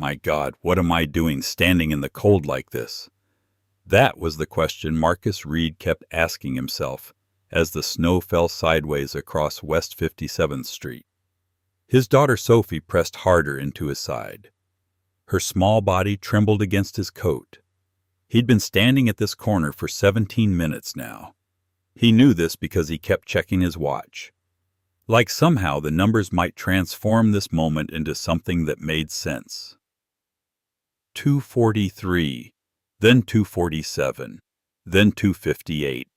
My God, what am I doing standing in the cold like this? That was the question Marcus Reed kept asking himself as the snow fell sideways across West 57th Street. His daughter Sophie pressed harder into his side. Her small body trembled against his coat. He'd been standing at this corner for 17 minutes now. He knew this because he kept checking his watch. Like somehow the numbers might transform this moment into something that made sense. 2:43, then 2:47, then 2:58.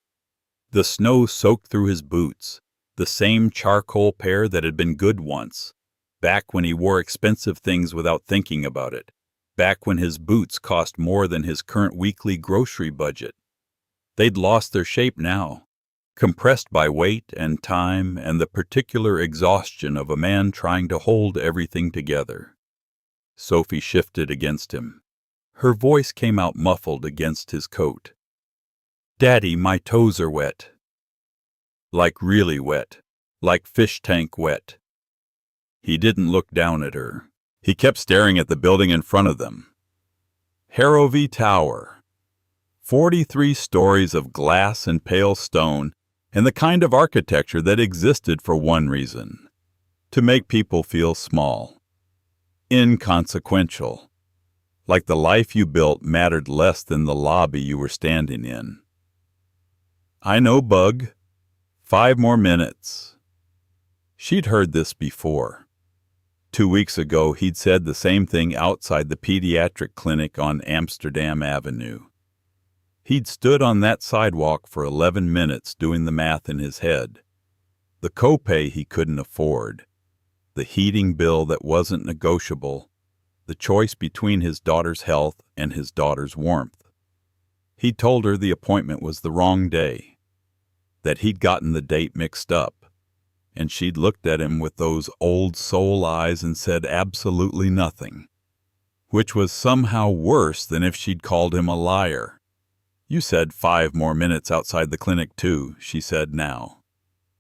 The snow soaked through his boots, the same charcoal pair that had been good once, back when he wore expensive things without thinking about it, back when his boots cost more than his current weekly grocery budget. They'd lost their shape now, compressed by weight and time and the particular exhaustion of a man trying to hold everything together. Sophie shifted against him. Her voice came out muffled against his coat. "Daddy, my toes are wet." Like really wet, like fish tank wet. He didn't look down at her. He kept staring at the building in front of them. Harrowby Tower. 43 stories of glass and pale stone, and the kind of architecture that existed for one reason: to make people feel small, inconsequential, like the life you built mattered less than the lobby you were standing in. "I know, Bug. 5 more minutes." She'd heard this before. 2 weeks ago, he'd said the same thing outside the pediatric clinic on Amsterdam Avenue. He'd stood on that sidewalk for 11 minutes doing the math in his head. The copay he couldn't afford, the heating bill that wasn't negotiable, the choice between his daughter's health and his daughter's warmth. He'd told her the appointment was the wrong day, that he'd gotten the date mixed up, and she'd looked at him with those old soul eyes and said absolutely nothing, which was somehow worse than if she'd called him a liar. "You said 5 more minutes outside the clinic, too," she said now.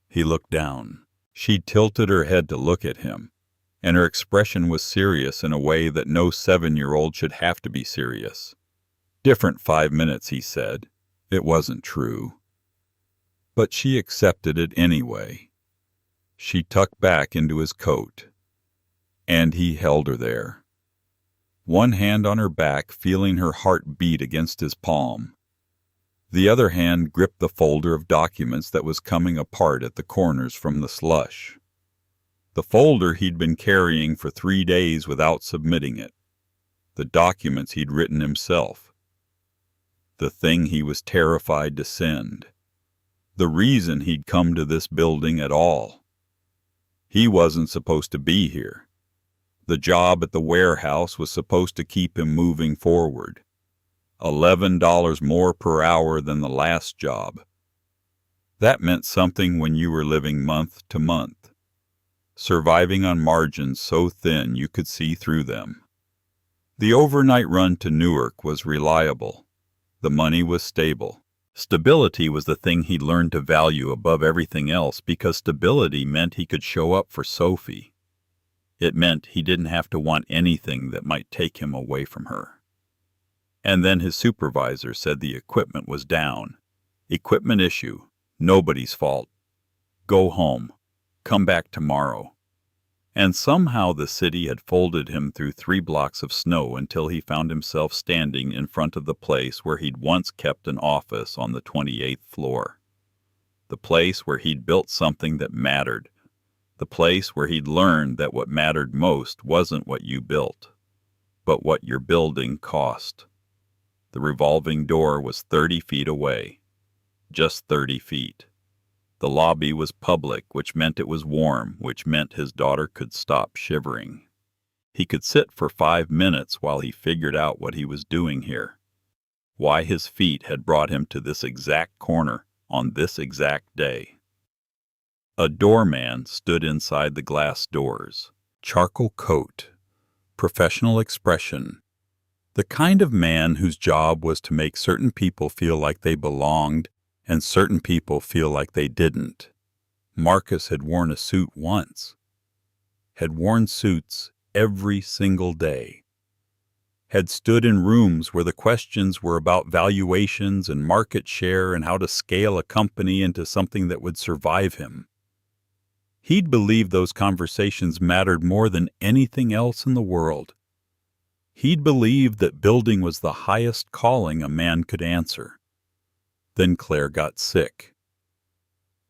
He looked down. She tilted her head to look at him, and her expression was serious in a way that no 7-year-old should have to be serious. "Different 5 minutes," he said. It wasn't true. But she accepted it anyway. She tucked back into his coat, and he held her there. One hand on her back, feeling her heart beat against his palm. The other hand gripped the folder of documents that was coming apart at the corners from the slush. The folder he'd been carrying for 3 days without submitting it. The documents he'd written himself. The thing he was terrified to send. The reason he'd come to this building at all. He wasn't supposed to be here. The job at the warehouse was supposed to keep him moving forward. $11 more per hour than the last job. That meant something when you were living month to month, surviving on margins so thin you could see through them. The overnight run to Newark was reliable. The money was stable. Stability was the thing he'd learned to value above everything else because stability meant he could show up for Sophie. It meant he didn't have to want anything that might take him away from her. And then his supervisor said the equipment was down. Equipment issue. Nobody's fault. Go home. Come back tomorrow. And somehow the city had folded him through 3 blocks of snow until he found himself standing in front of the place where he'd once kept an office on the 28th floor. The place where he'd built something that mattered. The place where he'd learned that what mattered most wasn't what you built, but what your building cost. The revolving door was 30 feet away. Just 30 feet. The lobby was public, which meant it was warm, which meant his daughter could stop shivering. He could sit for 5 minutes while he figured out what he was doing here. Why his feet had brought him to this exact corner on this exact day. A doorman stood inside the glass doors. Charcoal coat. Professional expression. The kind of man whose job was to make certain people feel like they belonged and certain people feel like they didn't. Marcus had worn a suit once. Had worn suits every single day. had stood in rooms where the questions were about valuations and market share and how to scale a company into something that would survive him. He'd believed those conversations mattered more than anything else in the world. He'd believed that building was the highest calling a man could answer. Then Claire got sick.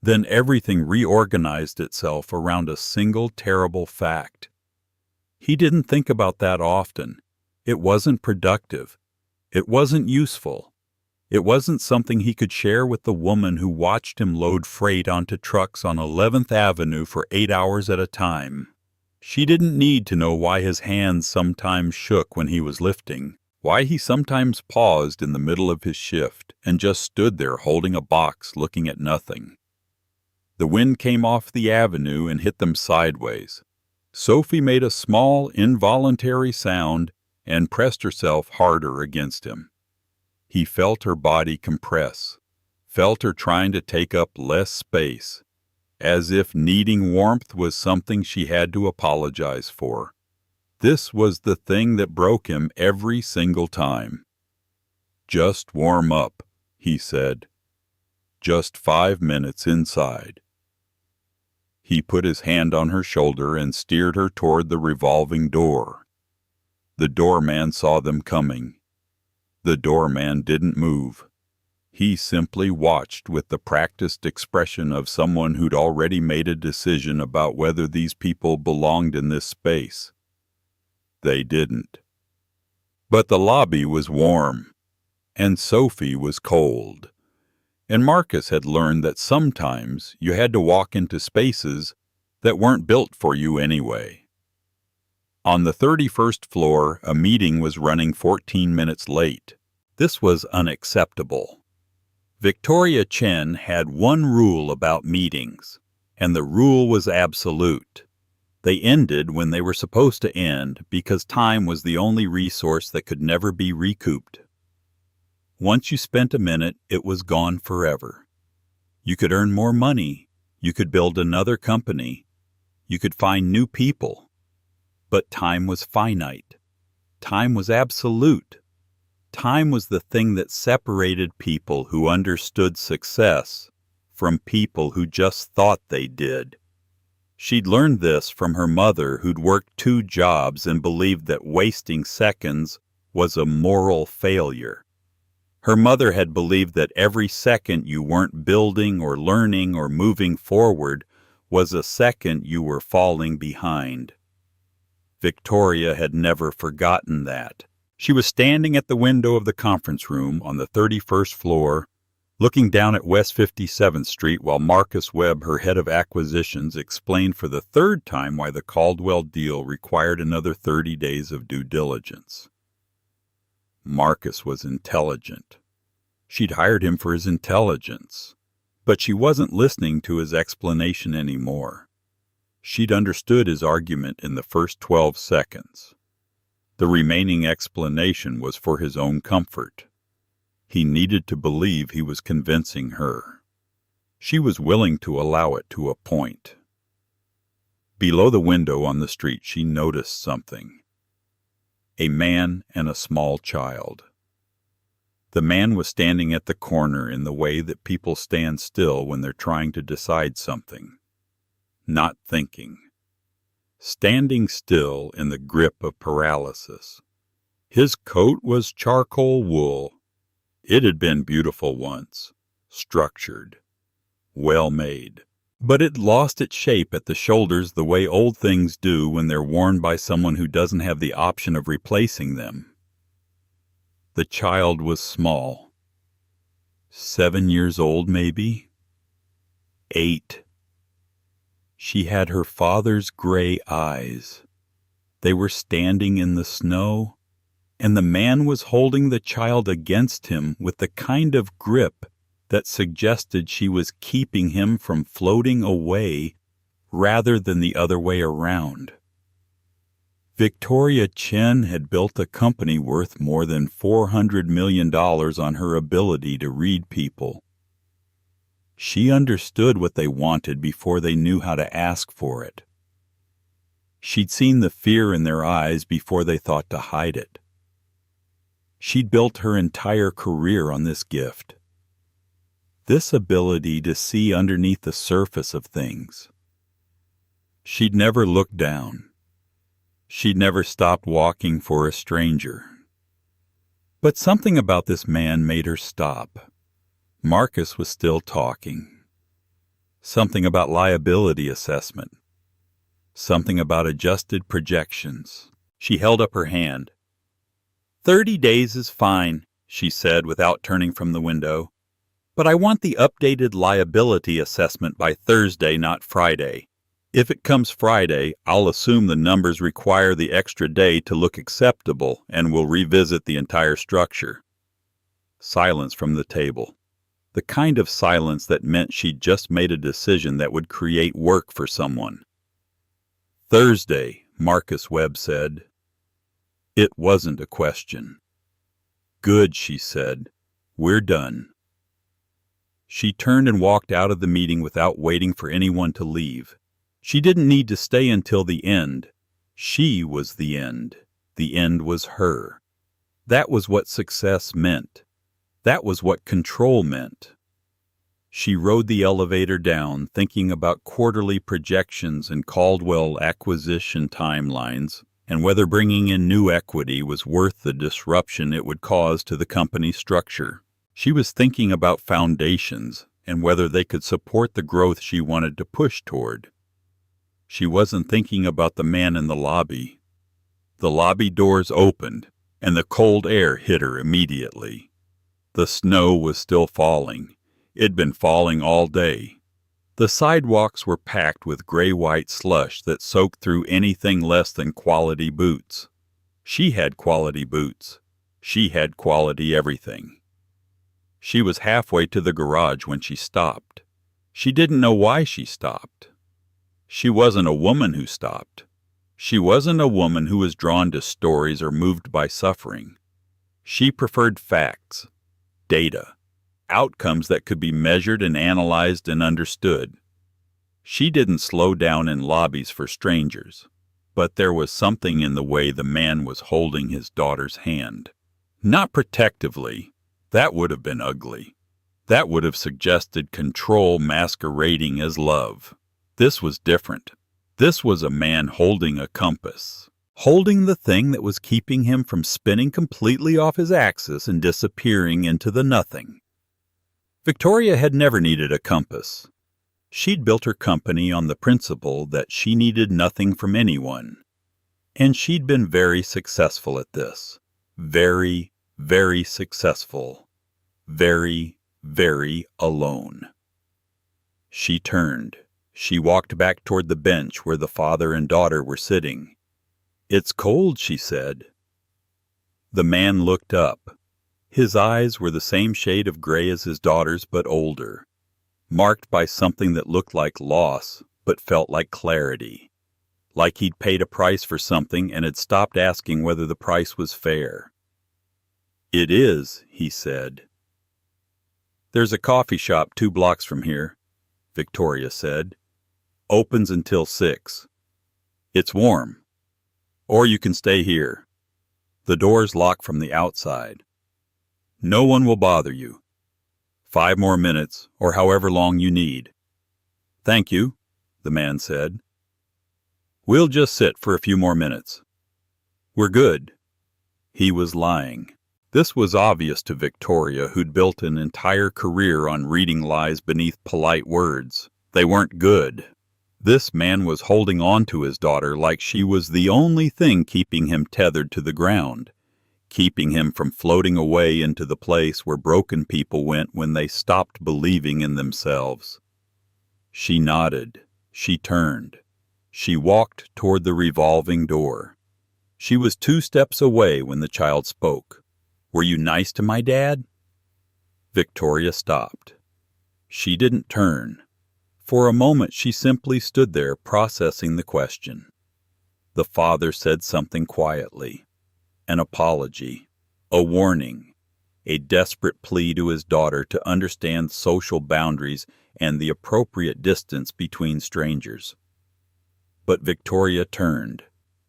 Then everything reorganized itself around a single terrible fact. He didn't think about that often. It wasn't productive. It wasn't useful. It wasn't something he could share with the woman who watched him load freight onto trucks on 11th Avenue for 8 hours at a time. She didn't need to know why his hands sometimes shook when he was lifting, why he sometimes paused in the middle of his shift and just stood there holding a box looking at nothing. The wind came off the avenue and hit them sideways. Sophie made a small, involuntary sound and pressed herself harder against him. He felt her body compress, felt her trying to take up less space, as if needing warmth was something she had to apologize for. This was the thing that broke him every single time. "Just warm up," he said. "Just 5 minutes inside." He put his hand on her shoulder and steered her toward the revolving door. The doorman saw them coming. The doorman didn't move. He simply watched with the practiced expression of someone who'd already made a decision about whether these people belonged in this space. They didn't. But the lobby was warm, and Sophie was cold. And Marcus had learned that sometimes you had to walk into spaces that weren't built for you anyway. On the 31st floor, a meeting was running 14 minutes late. This was unacceptable. Victoria Chen had one rule about meetings, and the rule was absolute. They ended when they were supposed to end because time was the only resource that could never be recouped. Once you spent a minute, it was gone forever. You could earn more money. You could build another company. You could find new people. But time was finite. Time was absolute. Time was the thing that separated people who understood success from people who just thought they did. She'd learned this from her mother, who'd worked 2 jobs and believed that wasting seconds was a moral failure. Her mother had believed that every second you weren't building or learning or moving forward was a second you were falling behind. Victoria had never forgotten that. She was standing at the window of the conference room on the 31st floor, looking down at West 57th Street while Marcus Webb, her head of acquisitions, explained for the 3rd time why the Caldwell deal required another 30 days of due diligence. Marcus was intelligent. She'd hired him for his intelligence, but she wasn't listening to his explanation anymore. She'd understood his argument in the first 12 seconds. The remaining explanation was for his own comfort. He needed to believe he was convincing her. She was willing to allow it to a point. Below the window on the street, she noticed something. A man and a small child. The man was standing at the corner in the way that people stand still when they're trying to decide something. Not thinking. Standing still in the grip of paralysis. His coat was charcoal wool. It had been beautiful once, structured, well made. But it lost its shape at the shoulders the way old things do when they're worn by someone who doesn't have the option of replacing them. The child was small. 7 years old, maybe? 8. She had her father's gray eyes. They were standing in the snow, and the man was holding the child against him with the kind of grip that suggested she was keeping him from floating away rather than the other way around. Victoria Chen had built a company worth more than $400 million on her ability to read people. She understood what they wanted before they knew how to ask for it. She'd seen the fear in their eyes before they thought to hide it. She'd built her entire career on this gift. This ability to see underneath the surface of things. She'd never looked down. She'd never stopped walking for a stranger. But something about this man made her stop. Marcus was still talking. Something about liability assessment. Something about adjusted projections. She held up her hand. 30 days is fine, she said without turning from the window. But I want the updated liability assessment by Thursday, not Friday. If it comes Friday, I'll assume the numbers require the extra day to look acceptable and we'll revisit the entire structure. Silence from the table. The kind of silence that meant she'd just made a decision that would create work for someone. Thursday, Marcus Webb said. It wasn't a question. Good, she said. We're done. She turned and walked out of the meeting without waiting for anyone to leave. She didn't need to stay until the end. She was the end. The end was her. That was what success meant. That was what control meant. She rode the elevator down, thinking about quarterly projections and Caldwell acquisition timelines, and whether bringing in new equity was worth the disruption it would cause to the company's structure. She was thinking about foundations and whether they could support the growth she wanted to push toward. She wasn't thinking about the man in the lobby. The lobby doors opened, and the cold air hit her immediately. The snow was still falling. It'd been falling all day. The sidewalks were packed with gray-white slush that soaked through anything less than quality boots. She had quality boots. She had quality everything. She was halfway to the garage when she stopped. She didn't know why she stopped. She wasn't a woman who stopped. She wasn't a woman who was drawn to stories or moved by suffering. She preferred facts, data, outcomes that could be measured and analyzed and understood. She didn't slow down in lobbies for strangers, but there was something in the way the man was holding his daughter's hand. Not protectively. That would have been ugly. That would have suggested control masquerading as love. This was different. This was a man holding a compass, holding the thing that was keeping him from spinning completely off his axis and disappearing into the nothing. Victoria had never needed a compass. She'd built her company on the principle that she needed nothing from anyone. And she'd been very successful at this. Very, very successful. Very, very alone. She turned. She walked back toward the bench where the father and daughter were sitting. "It's cold," she said. The man looked up. His eyes were the same shade of gray as his daughter's, but older, marked by something that looked like loss, but felt like clarity, like he'd paid a price for something and had stopped asking whether the price was fair. "It is," he said. "There's a coffee shop 2 blocks from here," Victoria said. "Opens until 6. It's warm. Or you can stay here. The door's locked from the outside. No one will bother you. 5 more minutes, or however long you need." "Thank you," the man said. "We'll just sit for a few more minutes. We're good." He was lying. This was obvious to Victoria, who'd built an entire career on reading lies beneath polite words. They weren't good. This man was holding on to his daughter like she was the only thing keeping him tethered to the ground, keeping him from floating away into the place where broken people went when they stopped believing in themselves. She nodded. She turned. She walked toward the revolving door. She was 2 steps away when the child spoke. "Were you nice to my dad?" Victoria stopped. She didn't turn. For a moment she simply stood there processing the question. The father said something quietly. An apology. A warning. A desperate plea to his daughter to understand social boundaries and the appropriate distance between strangers. But Victoria turned.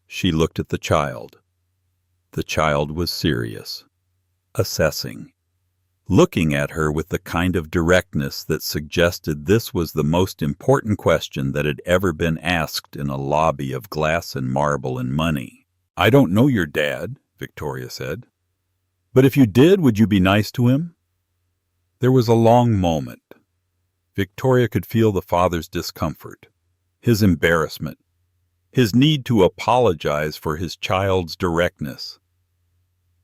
She looked at the child. The child was serious. assessing, looking at her with the kind of directness that suggested this was the most important question that had ever been asked in a lobby of glass and marble and money. "I don't know your dad," Victoria said. "But if you did, would you be nice to him?" There was a long moment. Victoria could feel the father's discomfort, his embarrassment, his need to apologize for his child's directness.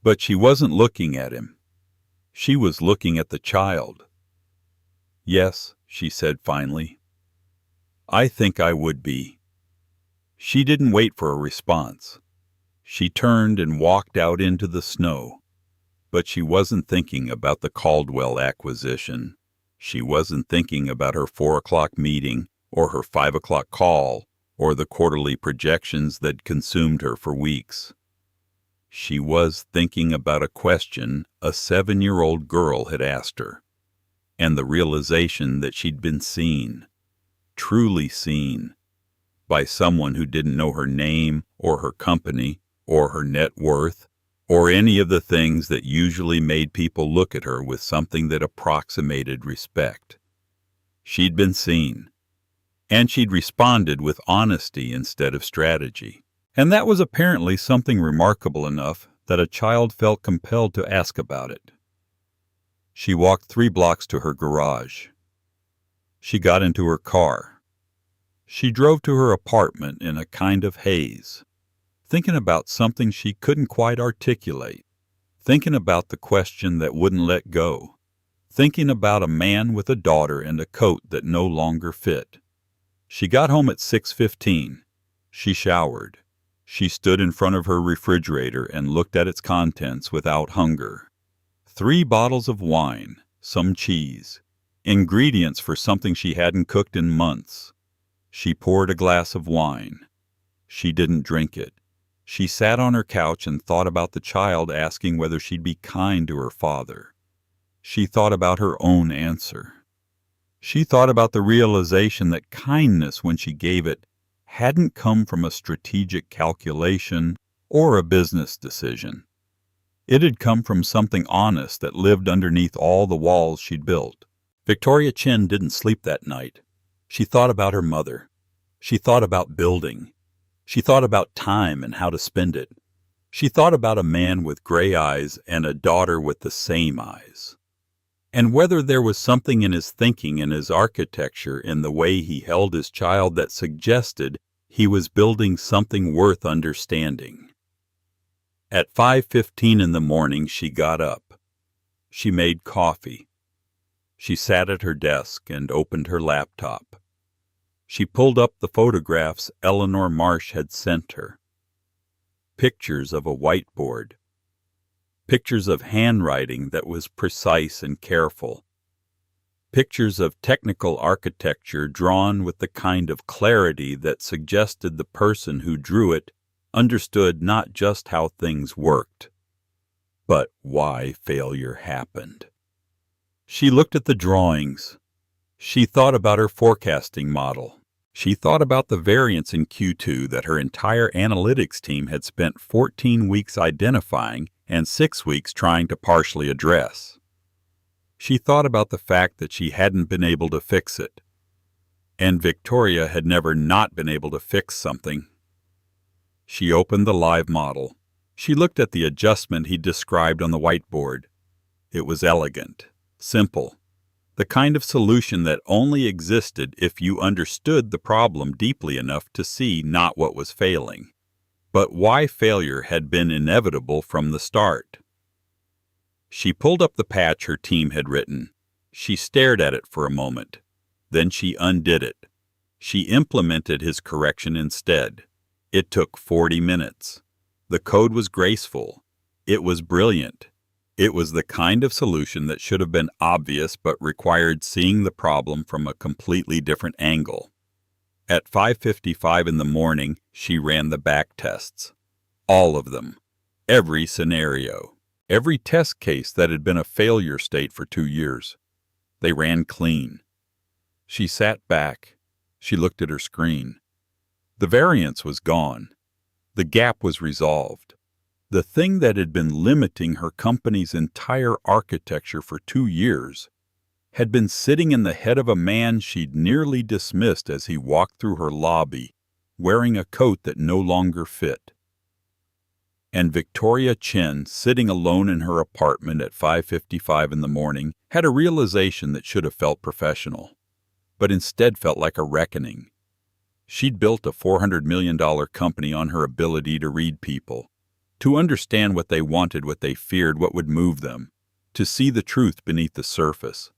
But she wasn't looking at him. She was looking at the child. "Yes," she said finally. "I think I would be." She didn't wait for a response. She turned and walked out into the snow. But she wasn't thinking about the Caldwell acquisition. She wasn't thinking about her 4 o'clock meeting or her 5 o'clock call or the quarterly projections that consumed her for weeks. She was thinking about a question a 7-year-old girl had asked her, and the realization that she'd been seen, truly seen, by someone who didn't know her name or her company or her net worth or any of the things that usually made people look at her with something that approximated respect. She'd been seen, and she'd responded with honesty instead of strategy. And that was apparently something remarkable enough that a child felt compelled to ask about it. She walked 3 blocks to her garage. She got into her car. She drove to her apartment in a kind of haze, thinking about something she couldn't quite articulate, thinking about the question that wouldn't let go, thinking about a man with a daughter and a coat that no longer fit. She got home at 6:15. She showered. She stood in front of her refrigerator and looked at its contents without hunger. 3 bottles of wine, some cheese, ingredients for something she hadn't cooked in months. She poured a glass of wine. She didn't drink it. She sat on her couch and thought about the child asking whether she'd be kind to her father. She thought about her own answer. She thought about the realization that kindness, when she gave it, hadn't come from a strategic calculation or a business decision. It had come from something honest that lived underneath all the walls she'd built. Victoria Chen didn't sleep that night. She thought about her mother. She thought about building. She thought about time and how to spend it. She thought about a man with gray eyes and a daughter with the same eyes. And whether there was something in his thinking and his architecture, in the way he held his child, that suggested he was building something worth understanding. At 5:15 in the morning, she got up. She made coffee. She sat at her desk and opened her laptop. She pulled up the photographs Eleanor Marsh had sent her. Pictures of a whiteboard. Pictures of handwriting that was precise and careful. Pictures of technical architecture drawn with the kind of clarity that suggested the person who drew it understood not just how things worked, but why failure happened. She looked at the drawings. She thought about her forecasting model. She thought about the variance in Q2 that her entire analytics team had spent 14 weeks identifying and 6 weeks trying to partially address. She thought about the fact that she hadn't been able to fix it. And Victoria had never not been able to fix something. She opened the live model. She looked at the adjustment he described on the whiteboard. It was elegant, simple, the kind of solution that only existed if you understood the problem deeply enough to see not what was failing, but why failure had been inevitable from the start. She pulled up the patch her team had written. She stared at it for a moment. Then she undid it. She implemented his correction instead. It took 40 minutes. The code was graceful. It was brilliant. It was the kind of solution that should have been obvious but required seeing the problem from a completely different angle. At 5:55 in the morning, she ran the back tests. All of them. Every scenario. Every test case that had been a failure state for 2 years. They ran clean. She sat back. She looked at her screen. The variance was gone. The gap was resolved. The thing that had been limiting her company's entire architecture for 2 years had been sitting in the head of a man she'd nearly dismissed as he walked through her lobby, wearing a coat that no longer fit. And Victoria Chen, sitting alone in her apartment at 5:55 in the morning, had a realization that should have felt professional, but instead felt like a reckoning. She'd built a $400 million company on her ability to read people, to understand what they wanted, what they feared, what would move them, to see the truth beneath the surface.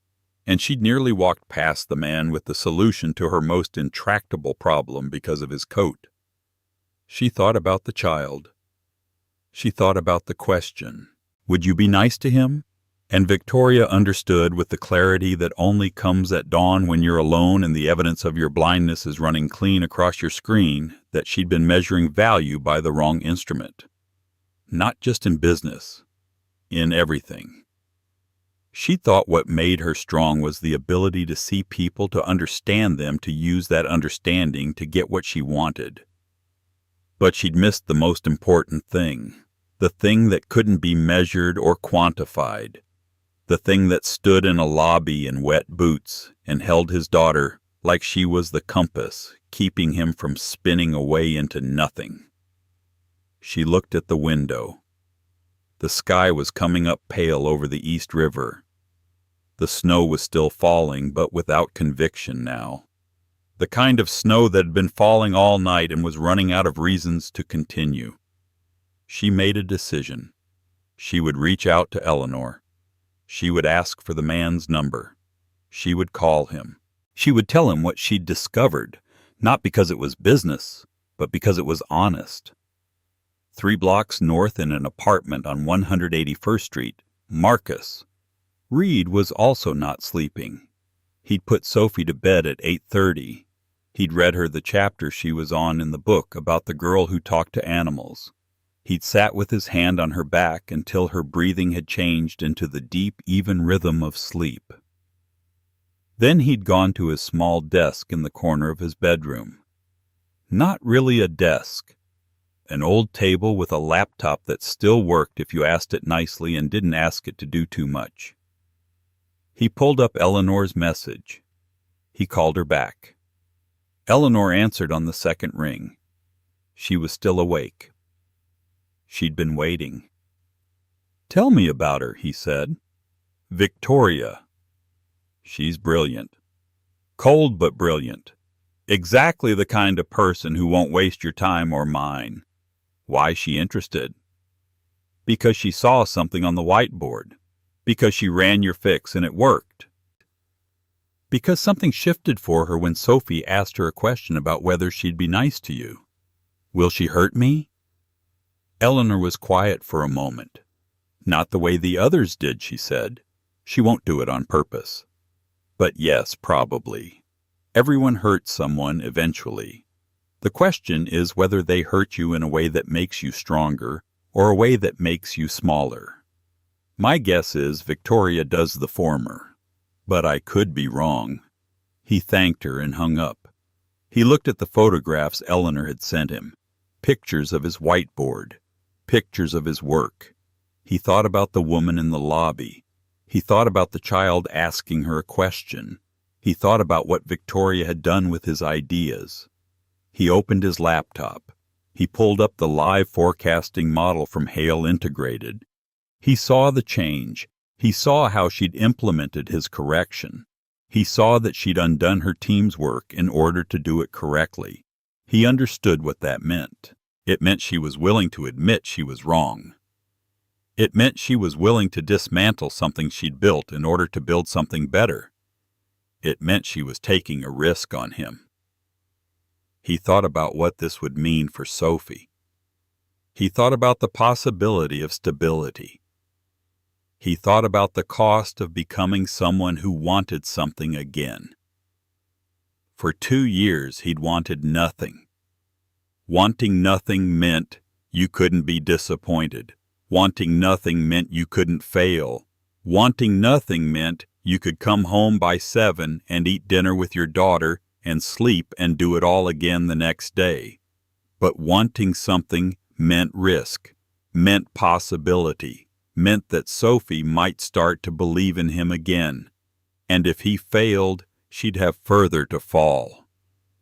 And she'd nearly walked past the man with the solution to her most intractable problem because of his coat. She thought about the child. She thought about the question, would you be nice to him? And Victoria understood with the clarity that only comes at dawn when you're alone and the evidence of your blindness is running clean across your screen, that she'd been measuring value by the wrong instrument. Not just in business, in everything. She thought what made her strong was the ability to see people, to understand them, to use that understanding to get what she wanted. But she'd missed the most important thing, the thing that couldn't be measured or quantified, the thing that stood in a lobby in wet boots and held his daughter like she was the compass, keeping him from spinning away into nothing. She looked at the window. The sky was coming up pale over the East River. The snow was still falling, but without conviction now. The kind of snow that had been falling all night and was running out of reasons to continue. She made a decision. She would reach out to Eleanor. She would ask for the man's number. She would call him. She would tell him what she'd discovered, not because it was business, but because it was honest. 3 blocks north in an apartment on 181st Street, Marcus. Reed was also not sleeping. He'd put Sophie to bed at 8:30. He'd read her the chapter she was on in the book about the girl who talked to animals. He'd sat with his hand on her back until her breathing had changed into the deep, even rhythm of sleep. Then he'd gone to his small desk in the corner of his bedroom. Not really a desk. An old table with a laptop that still worked if you asked it nicely and didn't ask it to do too much. He pulled up Eleanor's message. He called her back. Eleanor answered on the second ring. She was still awake. She'd been waiting. "Tell me about her," he said. "Victoria. She's brilliant. Cold but brilliant. Exactly the kind of person who won't waste your time or mine." Why is she interested? Because she saw something on the whiteboard. Because she ran your fix and it worked. Because something shifted for her when Sophie asked her a question about whether she'd be nice to you. Will she hurt me? Eleanor was quiet for a moment. Not the way the others did, she said. She won't do it on purpose. But yes, probably. Everyone hurts someone eventually. The question is whether they hurt you in a way that makes you stronger or a way that makes you smaller. My guess is Victoria does the former, but I could be wrong. He thanked her and hung up. He looked at the photographs Eleanor had sent him, pictures of his whiteboard, pictures of his work. He thought about the woman in the lobby. He thought about the child asking her a question. He thought about what Victoria had done with his ideas. He opened his laptop. He pulled up the live forecasting model from Hale Integrated. He saw the change. He saw how she'd implemented his correction. He saw that she'd undone her team's work in order to do it correctly. He understood what that meant. It meant she was willing to admit she was wrong. It meant she was willing to dismantle something she'd built in order to build something better. It meant she was taking a risk on him. He thought about what this would mean for Sophie. He thought about the possibility of stability. He thought about the cost of becoming someone who wanted something again. For 2 years he'd wanted nothing. Wanting nothing meant you couldn't be disappointed. Wanting nothing meant you couldn't fail. Wanting nothing meant you could come home by 7 and eat dinner with your daughter and sleep and do it all again the next day. But wanting something meant risk, meant possibility, meant that Sophie might start to believe in him again, and if he failed, she'd have further to fall.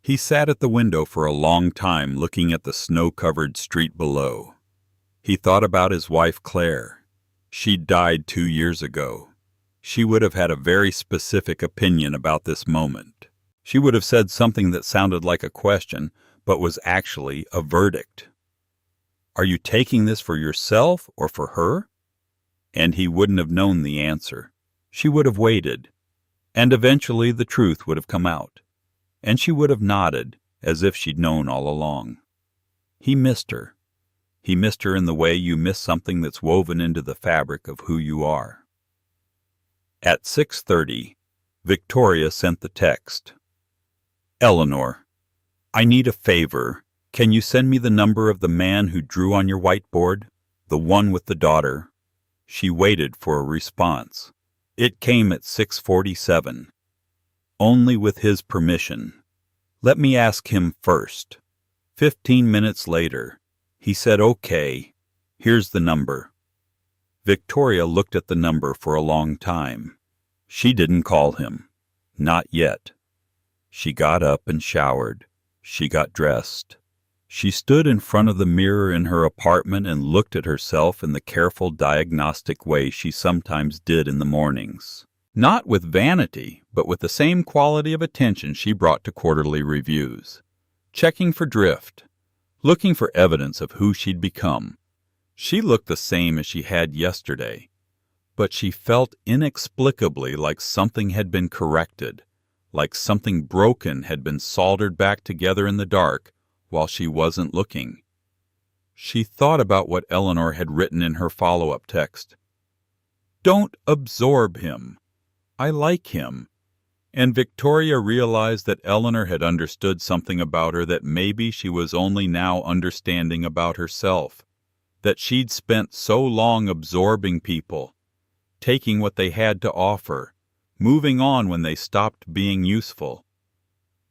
He sat at the window for a long time looking at the snow-covered street below. He thought about his wife Claire. She'd died 2 years ago. She would have had a very specific opinion about this moment. She would have said something that sounded like a question, but was actually a verdict. Are you taking this for yourself or for her? And he wouldn't have known the answer. She would have waited, and eventually the truth would have come out, and she would have nodded as if she'd known all along. He missed her. He missed her in the way you miss something that's woven into the fabric of who you are. At 6:30, Victoria sent the text. Eleanor, I need a favor. Can you send me the number of the man who drew on your whiteboard? The one with the daughter. She waited for a response. It came at 6:47. Only with his permission. Let me ask him first. 15 minutes later, he said, okay, here's the number. Victoria looked at the number for a long time. She didn't call him. Not yet. She got up and showered. She got dressed. She stood in front of the mirror in her apartment and looked at herself in the careful diagnostic way she sometimes did in the mornings. Not with vanity, but with the same quality of attention she brought to quarterly reviews. Checking for drift. Looking for evidence of who she'd become. She looked the same as she had yesterday, but she felt inexplicably like something had been corrected, like something broken had been soldered back together in the dark while she wasn't looking. She thought about what Eleanor had written in her follow-up text. Don't absorb him. I like him. And Victoria realized that Eleanor had understood something about her that maybe she was only now understanding about herself, that she'd spent so long absorbing people, taking what they had to offer, moving on when they stopped being useful.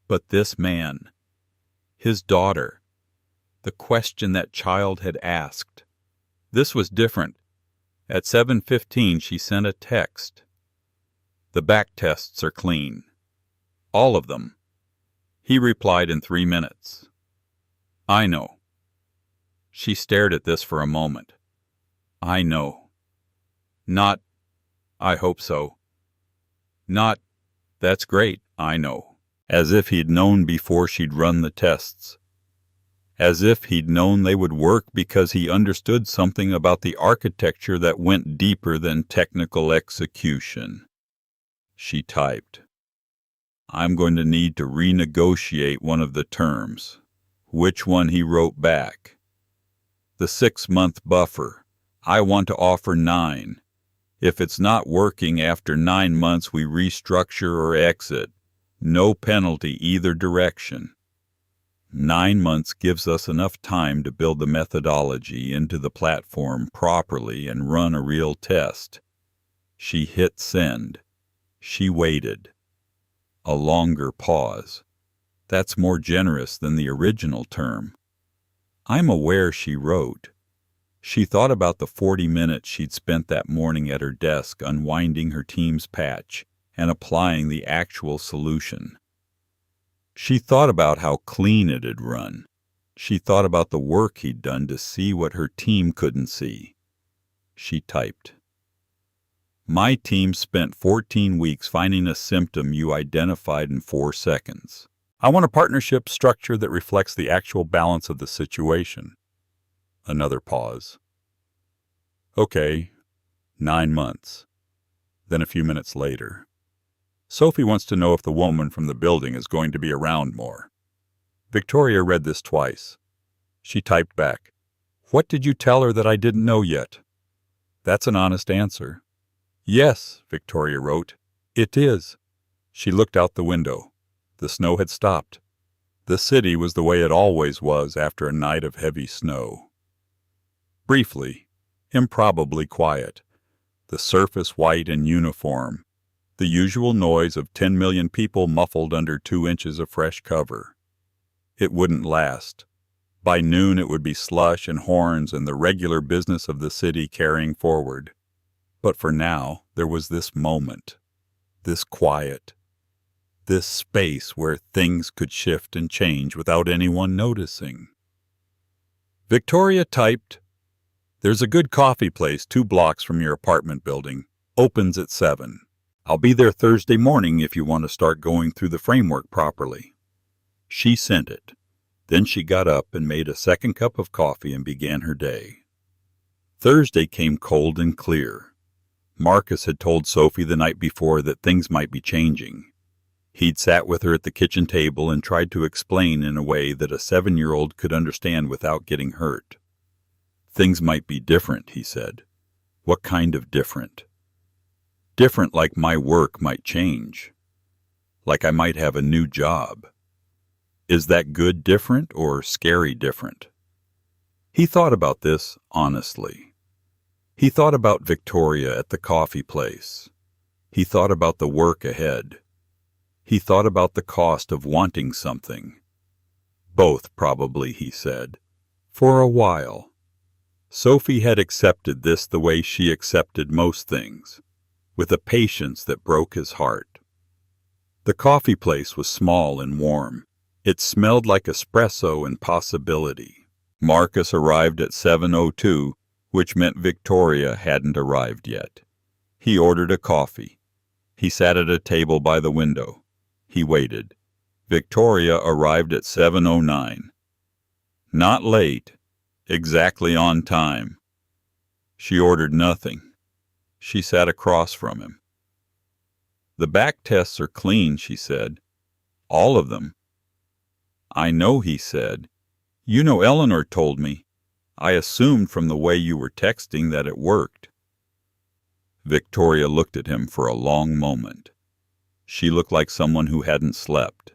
But this man, his daughter, the question that child had asked, this was different. At 7:15 she sent a text. The back tests are clean. All of them. He replied in 3 minutes. I know. She stared at this for a moment. I know. Not, I hope so. Not, that's great, I know. As if he'd known before she'd run the tests. As if he'd known they would work because he understood something about the architecture that went deeper than technical execution. She typed, I'm going to need to renegotiate one of the terms. Which one? He wrote back. The 6-month buffer. I want to offer 9. If it's not working after 9 months, we restructure or exit. No penalty either direction. 9 months gives us enough time to build the methodology into the platform properly and run a real test. She hit send. She waited. A longer pause. That's more generous than the original term. I'm aware, she wrote. She thought about the 40 minutes she'd spent that morning at her desk unwinding her team's patch and applying the actual solution. She thought about how clean it had run. She thought about the work he'd done to see what her team couldn't see. She typed. My team spent 14 weeks finding a symptom you identified in 4 seconds. I want a partnership structure that reflects the actual balance of the situation. Another pause. Okay, 9 months. Then a few minutes later. Sophie wants to know if the woman from the building is going to be around more. Victoria read this twice. She typed back, What did you tell her that I didn't know yet? That's an honest answer. Yes, Victoria wrote. It is. She looked out the window. The snow had stopped. The city was the way it always was after a night of heavy snow. Briefly, improbably quiet. The surface white and uniform. The usual noise of 10 million people muffled under 2 inches of fresh cover. It wouldn't last. By noon it would be slush and horns and the regular business of the city carrying forward. But for now, there was this moment, this quiet, this space where things could shift and change without anyone noticing. Victoria typed, "There's a good coffee place 2 blocks from your apartment building. Opens at 7. I'll be there Thursday morning if you want to start going through the framework properly." She sent it. Then she got up and made a second cup of coffee and began her day. Thursday came cold and clear. Marcus had told Sophie the night before that things might be changing. He'd sat with her at the kitchen table and tried to explain in a way that a 7-year-old could understand without getting hurt. Things might be different, he said. What kind of different? Different like my work might change. Like I might have a new job. Is that good different or scary different? He thought about this honestly. He thought about Victoria at the coffee place. He thought about the work ahead. He thought about the cost of wanting something. Both, probably, he said. For a while. Sophie had accepted this the way she accepted most things, with a patience that broke his heart. The coffee place was small and warm. It smelled like espresso and possibility. Marcus arrived at 7:02, which meant Victoria hadn't arrived yet. He ordered a coffee. He sat at a table by the window. He waited. Victoria arrived at 7:09. Not late. Exactly on time. She ordered nothing. She sat across from him. "The back tests are clean," she said. "All of them." "I know," he said. "You know, Eleanor told me. I assumed from the way you were texting that it worked." Victoria looked at him for a long moment. She looked like someone who hadn't slept.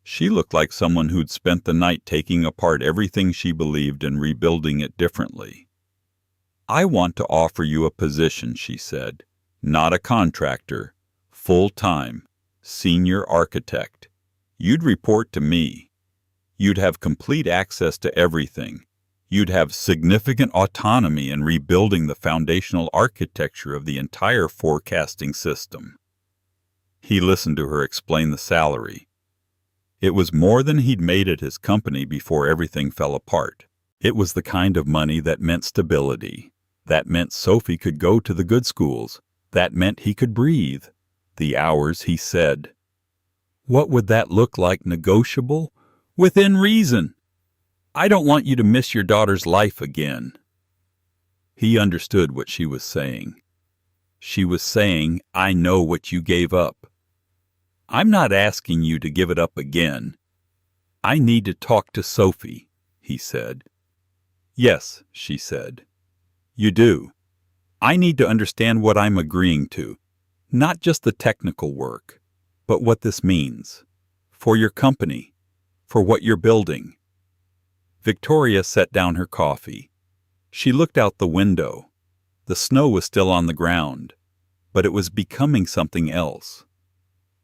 She looked like someone who'd spent the night taking apart everything she believed and rebuilding it differently. "I want to offer you a position," she said. "Not a contractor. Full-time. Senior architect. You'd report to me. You'd have complete access to everything. You'd have significant autonomy in rebuilding the foundational architecture of the entire forecasting system." He listened to her explain the salary. It was more than he'd made at his company before everything fell apart. It was the kind of money that meant stability. That meant Sophie could go to the good schools. That meant he could breathe. The hours, he said. What would that look like negotiable? Within reason. "I don't want you to miss your daughter's life again." He understood what she was saying. She was saying, "I know what you gave up. I'm not asking you to give it up again. I need to talk to Sophie," he said. "Yes," she said. "You do. I need to understand what I'm agreeing to, not just the technical work, but what this means. For your company, for what you're building." Victoria set down her coffee. She looked out the window. The snow was still on the ground, but it was becoming something else.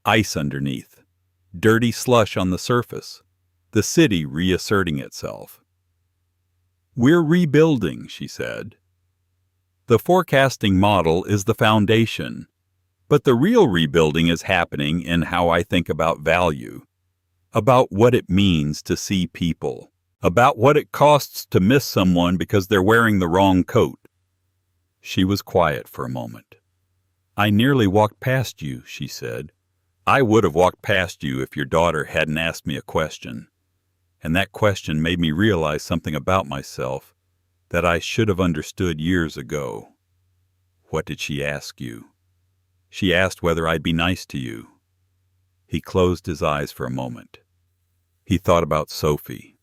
Ice underneath, dirty slush on the surface, the city reasserting itself. "We're rebuilding," she said. "The forecasting model is the foundation, but the real rebuilding is happening in how I think about value, about what it means to see people, about what it costs to miss someone because they're wearing the wrong coat." She was quiet for a moment. "I nearly walked past you," she said. "I would have walked past you if your daughter hadn't asked me a question. And that question made me realize something about myself that I should have understood years ago." "What did she ask you?" "She asked whether I'd be nice to you." He closed his eyes for a moment. He thought about Sophie.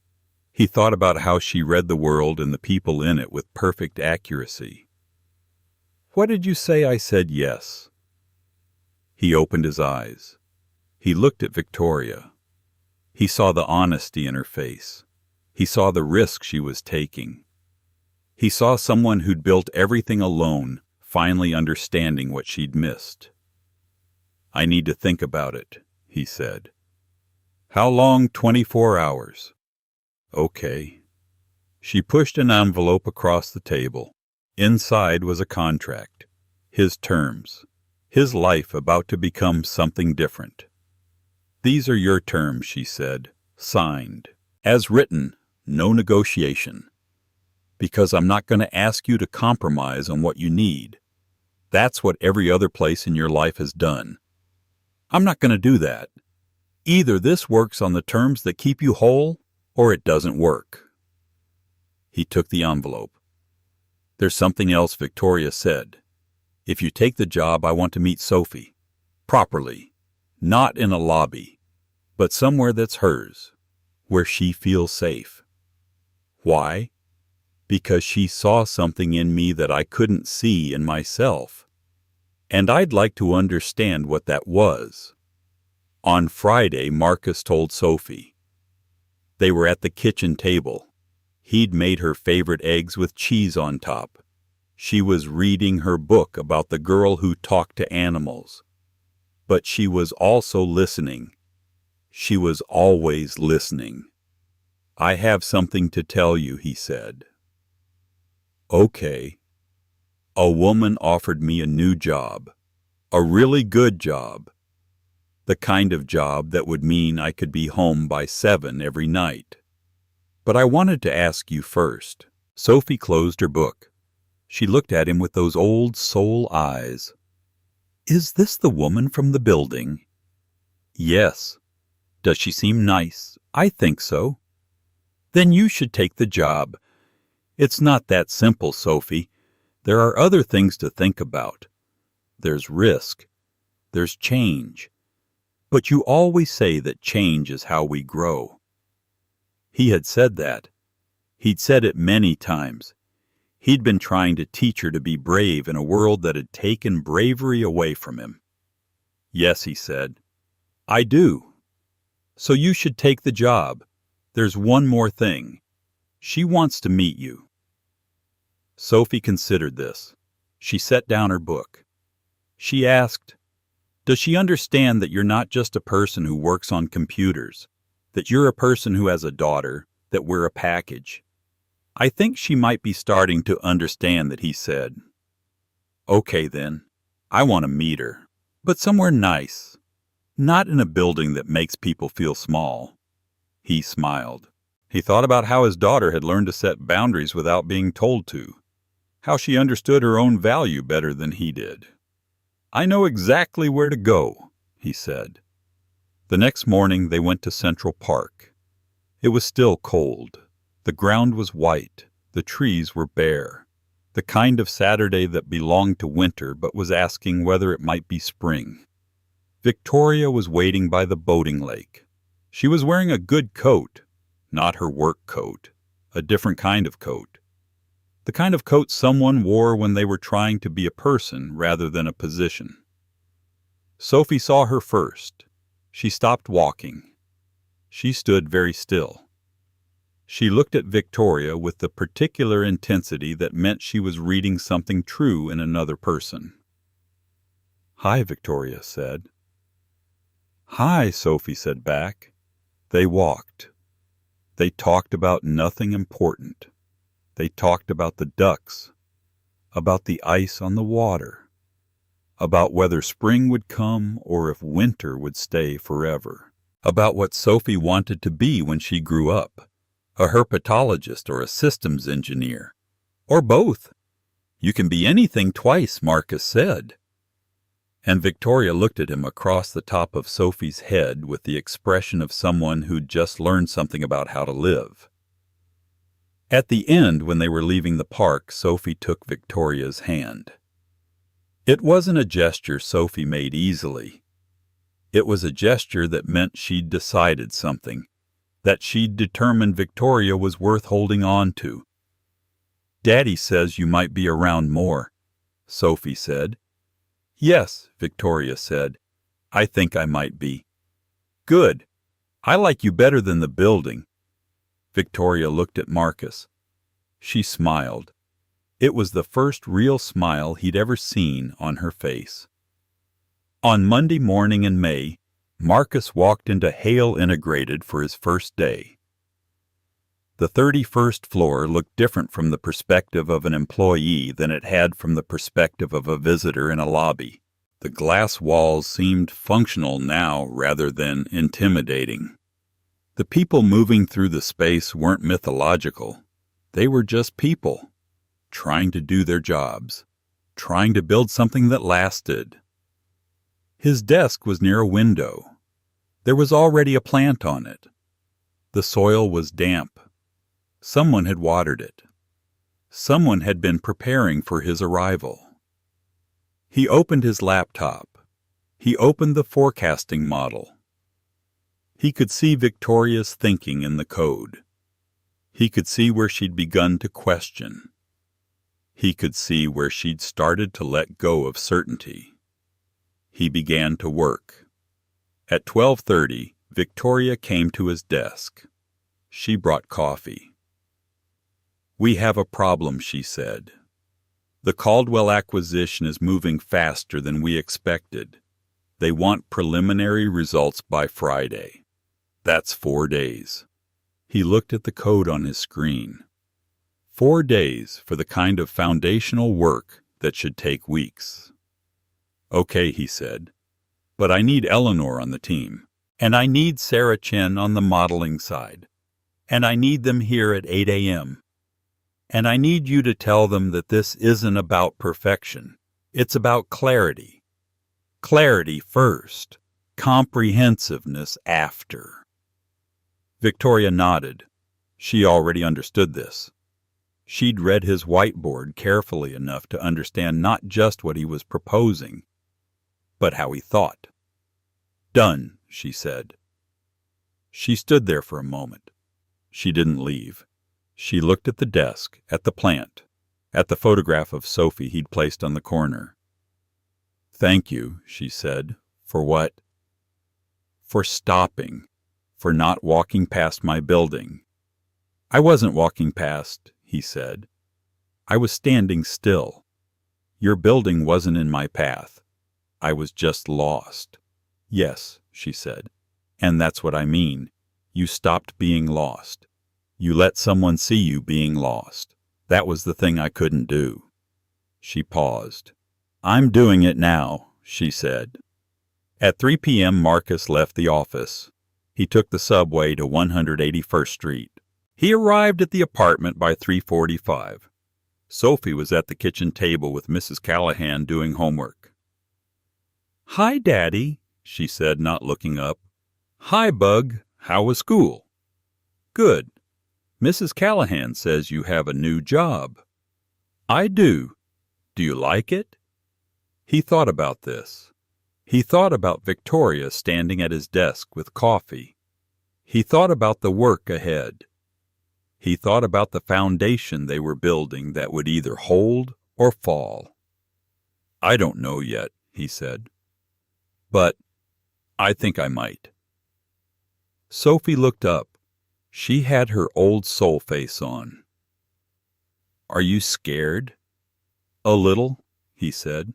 He thought about how she read the world and the people in it with perfect accuracy. "What did you say I said yes?" He opened his eyes. He looked at Victoria. He saw the honesty in her face. He saw the risk she was taking. He saw someone who'd built everything alone, finally understanding what she'd missed. "I need to think about it," he said. "How long? 24 hours?" Okay. She pushed an envelope across the table. Inside was a contract. His terms. His life about to become something different. These are your terms, she said. Signed. As written, no negotiation. Because I'm not going to ask you to compromise on what you need. That's what every other place in your life has done. I'm not going to do that. Either this works on the terms that keep you whole, or it doesn't work. He took the envelope. There's something else, Victoria said. If you take the job, I want to meet Sophie. Properly. Not in a lobby, but somewhere that's hers, where she feels safe. Why? Because she saw something in me that I couldn't see in myself. And I'd like to understand what that was. On Friday, Marcus told Sophie. They were at the kitchen table. He'd made her favorite eggs with cheese on top. She was reading her book about the girl who talked to animals. But she was also listening. She was always listening. I have something to tell you, he said. Okay. A woman offered me a new job. A really good job. The kind of job that would mean I could be home by 7 every night. But I wanted to ask you first. Sophie closed her book. She looked at him with those old soul eyes. Is this the woman from the building? Yes. Does she seem nice? I think so. Then you should take the job. It's not that simple, Sophie. There are other things to think about. There's risk. There's change. But you always say that change is how we grow. He had said that. He'd said it many times. He'd been trying to teach her to be brave in a world that had taken bravery away from him. Yes, he said. I do. So you should take the job. There's one more thing. She wants to meet you. Sophie considered this. She set down her book. She asked, does she understand that you're not just a person who works on computers, that you're a person who has a daughter, that we're a package? I think she might be starting to understand that, he said. Okay then, I want to meet her, but somewhere nice, not in a building that makes people feel small. He smiled. He thought about how his daughter had learned to set boundaries without being told to, how she understood her own value better than he did. I know exactly where to go, he said. The next morning they went to Central Park. It was still cold. The ground was white. The trees were bare. The kind of Saturday that belonged to winter but was asking whether it might be spring. Victoria was waiting by the boating lake. She was wearing a good coat, not her work coat, a different kind of coat. The kind of coat someone wore when they were trying to be a person rather than a position. Sophie saw her first. She stopped walking. She stood very still. She looked at Victoria with the particular intensity that meant she was reading something true in another person. Hi, Victoria said. Hi, Sophie said back. They walked. They talked about nothing important. They talked about the ducks, about the ice on the water, about whether spring would come or if winter would stay forever, about what Sophie wanted to be when she grew up, a herpetologist or a systems engineer, or both. You can be anything twice, Marcus said. And Victoria looked at him across the top of Sophie's head with the expression of someone who'd just learned something about how to live. At the end, when they were leaving the park, Sophie took Victoria's hand. It wasn't a gesture Sophie made easily. It was a gesture that meant she'd decided something, that she'd determined Victoria was worth holding on to. Daddy says you might be around more, Sophie said. Yes, Victoria said. I think I might be. Good. I like you better than the building. Victoria looked at Marcus. She smiled. It was the first real smile he'd ever seen on her face. On Monday morning in May, Marcus walked into Hale Integrated for his first day. The 31st floor looked different from the perspective of an employee than it had from the perspective of a visitor in a lobby. The glass walls seemed functional now rather than intimidating. The people moving through the space weren't mythological. They were just people, trying to do their jobs, trying to build something that lasted. His desk was near a window. There was already a plant on it. The soil was damp. Someone had watered it. Someone had been preparing for his arrival. He opened his laptop. He opened the forecasting model. He could see Victoria's thinking in the code. He could see where she'd begun to question. He could see where she'd started to let go of certainty. He began to work. At 12:30, Victoria came to his desk. She brought coffee. "We have a problem," she said. "The Caldwell acquisition is moving faster than we expected. They want preliminary results by Friday. That's 4 days." He looked at the code on his screen. 4 days for the kind of foundational work that should take weeks. "Okay," he said, "but I need Eleanor on the team, and I need Sarah Chen on the modeling side, and I need them here at 8 a.m., and I need you to tell them that this isn't about perfection. It's about clarity. Clarity first, comprehensiveness after." Victoria nodded. She already understood this. She'd read his whiteboard carefully enough to understand not just what he was proposing, but how he thought. "Done," she said. She stood there for a moment. She didn't leave. She looked at the desk, at the plant, at the photograph of Sophie he'd placed on the corner. "Thank you," she said. "For what?" "For stopping. For not walking past my building." "I wasn't walking past," he said. "I was standing still. Your building wasn't in my path. I was just lost." "Yes," she said. "And that's what I mean. You stopped being lost. You let someone see you being lost. That was the thing I couldn't do." She paused. "I'm doing it now," she said. At 3 p.m. Marcus left the office. He took the subway to 181st Street. He arrived at the apartment by 3:45. Sophie was at the kitchen table with Mrs. Callahan doing homework. "Hi, Daddy," she said, not looking up. "Hi, Bug. How was school?" "Good. Mrs. Callahan says you have a new job." "I do. Do you like it?" He thought about this. He thought about Victoria standing at his desk with coffee. He thought about the work ahead. He thought about the foundation they were building that would either hold or fall. "I don't know yet," he said. "But I think I might." Sophie looked up. She had her old soul face on. "Are you scared?" "A little," he said.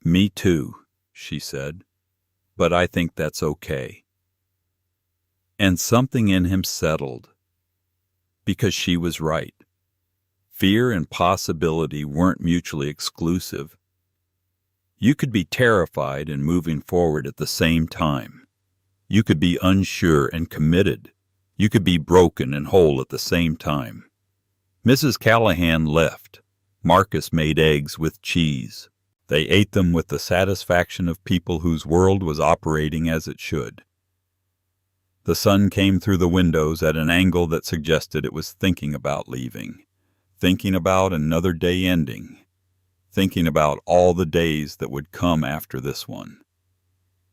"Me too," she said. "But I think that's okay." And something in him settled. Because she was right. Fear and possibility weren't mutually exclusive. You could be terrified and moving forward at the same time. You could be unsure and committed. You could be broken and whole at the same time. Mrs. Callahan left. Marcus made eggs with cheese. They ate them with the satisfaction of people whose world was operating as it should. The sun came through the windows at an angle that suggested it was thinking about leaving, thinking about another day ending, thinking about all the days that would come after this one.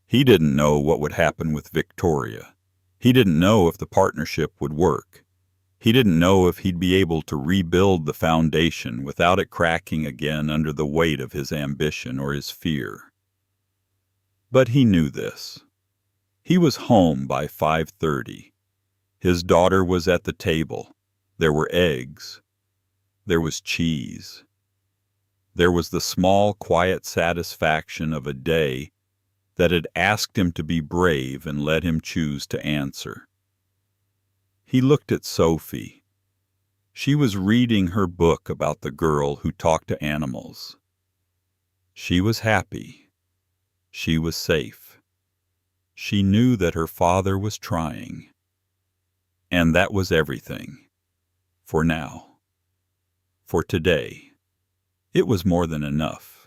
He didn't know what would happen with Victoria. He didn't know if the partnership would work. He didn't know if he'd be able to rebuild the foundation without it cracking again under the weight of his ambition or his fear. But he knew this. He was home by 5:30. His daughter was at the table. There were eggs. There was cheese. There was the small, quiet satisfaction of a day that had asked him to be brave and let him choose to answer. He looked at Sophie. She was reading her book about the girl who talked to animals. She was happy. She was safe. She knew that her father was trying. And that was everything. For now. For today. It was more than enough.